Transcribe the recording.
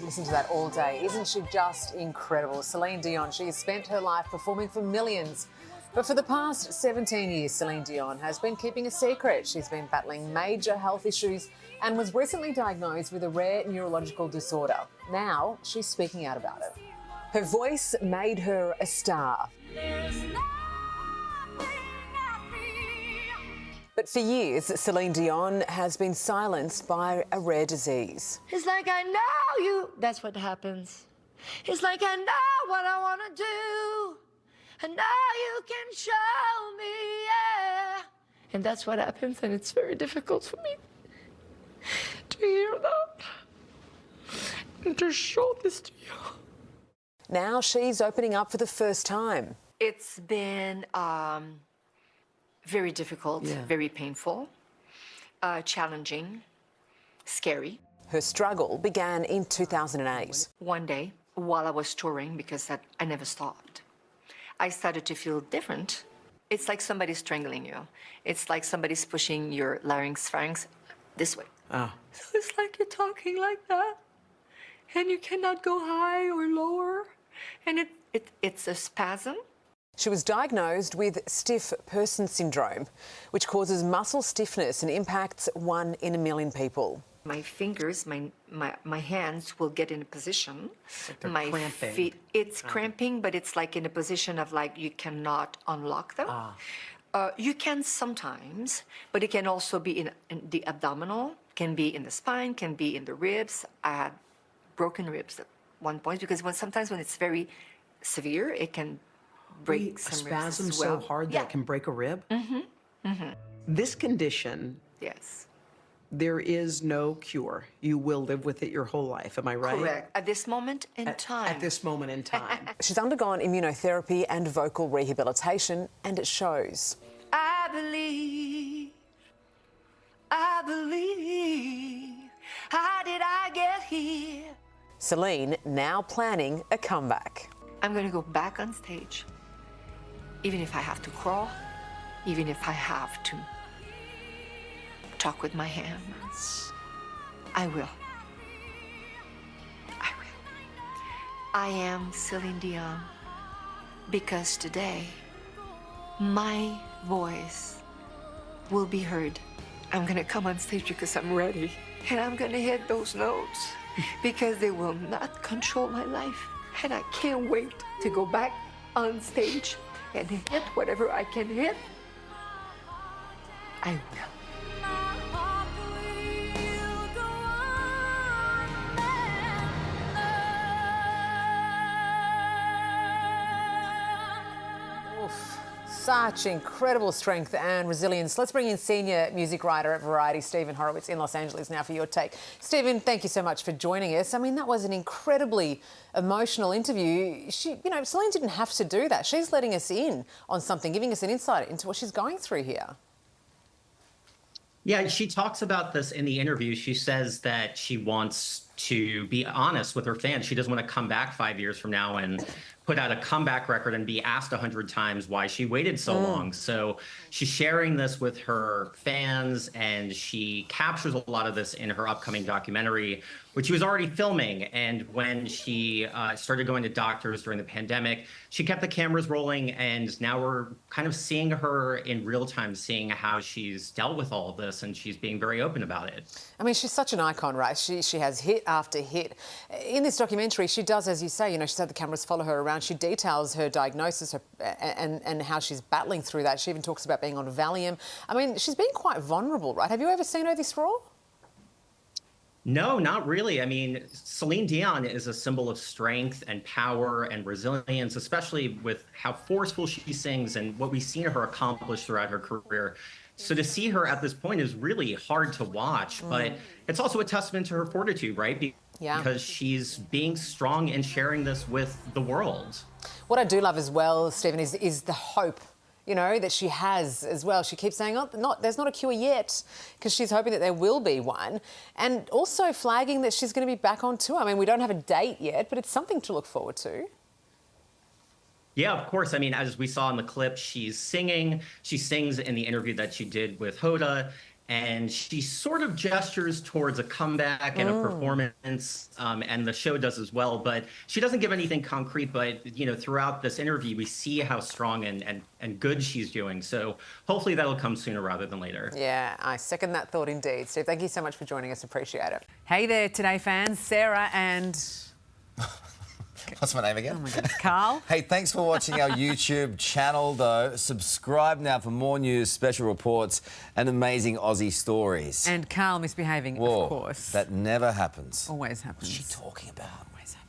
listen to that all day. Isn't she just incredible? Celine Dion, she has spent her life performing for millions. But for the past 17 years, Celine Dion has been keeping a secret. She's been battling major health issues and was recently diagnosed with a rare neurological disorder. Now she's speaking out about it. Her voice made her a star. But for years, Celine Dion has been silenced by a rare disease. It's like I know you. That's what happens. It's like I know what I want to do. And now you can show me, yeah. And that's what happens, and it's very difficult for me to hear that and to show this to you. Now she's opening up for the first time. It's been very difficult, very painful, challenging, scary. Her struggle began in 2008. One day, while I was touring, because I never stopped, I started to feel different. It's like somebody's strangling you. It's like somebody's pushing your pharynx this way. Oh. So it's like you're talking like that, and you cannot go high or lower, and it's a spasm. She was diagnosed with stiff person syndrome, which causes muscle stiffness and impacts 1 in a million people. My fingers, my hands will get in a position. Like they're my cramping. feet, it's cramping, but it's like in a position of like you cannot unlock them. You can sometimes, but it can also be in the abdominal, can be in the spine, can be in the ribs. I had broken ribs at one point because sometimes when it's very severe, it can break some ribs spasm as well. so hard that it can break a rib? This condition, Yes. there is no cure. You will live with it your whole life. Am I right? Correct. At this moment in time. At this moment in time. She's undergone immunotherapy and vocal rehabilitation, and it shows. I believe. How did I get here? Celine now planning a comeback. I'm going to go back on stage, even if I have to crawl, even if I have to talk with my hands. I will. I will. I am Celine Dion because today my voice will be heard. I'm going to come on stage because I'm ready, and I'm going to hit those notes because they will not control my life. And I can't wait to go back on stage and hit whatever I can hit. I will. Such incredible strength and resilience. Let's bring in senior music writer at Variety, Stephen Horowitz, in Los Angeles now for your take. Stephen, thank you so much for joining us. I mean, that was an incredibly emotional interview. Celine didn't have to do that. She's letting us in on something, giving us an insight into what she's going through here. Yeah, she talks about this in the interview. She says that she wants to be honest with her fans. She doesn't want to come back 5 years from now and put out a comeback record and be asked 100 times why she waited so long. So she's sharing this with her fans, and she captures a lot of this in her upcoming documentary, which she was already filming. And when she started going to doctors during the pandemic, she kept the cameras rolling, and now we're kind of seeing her in real time, seeing how she's dealt with all of this, and she's being very open about it. I mean, she's such an icon, right? She has hit after hit. In this documentary, she does, as you say, she's had the cameras follow her around. She details her diagnosis and how she's battling through that. She even talks about being on Valium. I mean, she's been quite vulnerable, right? Have you ever seen her this raw? No, not really. I mean, Celine Dion is a symbol of strength and power and resilience, especially with how forceful she sings and what we've seen her accomplish throughout her career. So to see her at this point is really hard to watch, but it's also a testament to her fortitude, right? Because she's being strong and sharing this with the world. What I do love as well, Stephen, is the hope, that she has as well. She keeps saying, there's not a cure yet, because she's hoping that there will be one. And also flagging that she's going to be back on tour. I mean, we don't have a date yet, but it's something to look forward to. Yeah, of course. I mean, as we saw in the clip, she's singing. She sings in the interview that she did with Hoda. and she sort of gestures towards a comeback and a performance, and the show does as well. But she doesn't give anything concrete. But throughout this interview, we see how strong and good she's doing. So hopefully that'll come sooner rather than later. Yeah, I second that thought indeed. Steve, thank you so much for joining us. Appreciate it. Hey there, Today fans. Sarah and... What's my name again? Oh my goodness, Carl. Hey, thanks for watching our YouTube channel, though. Subscribe now for more news, special reports, and amazing Aussie stories. And Carl misbehaving, Whoa, of course. that never happens. Always happens. What's she talking about? Always happens.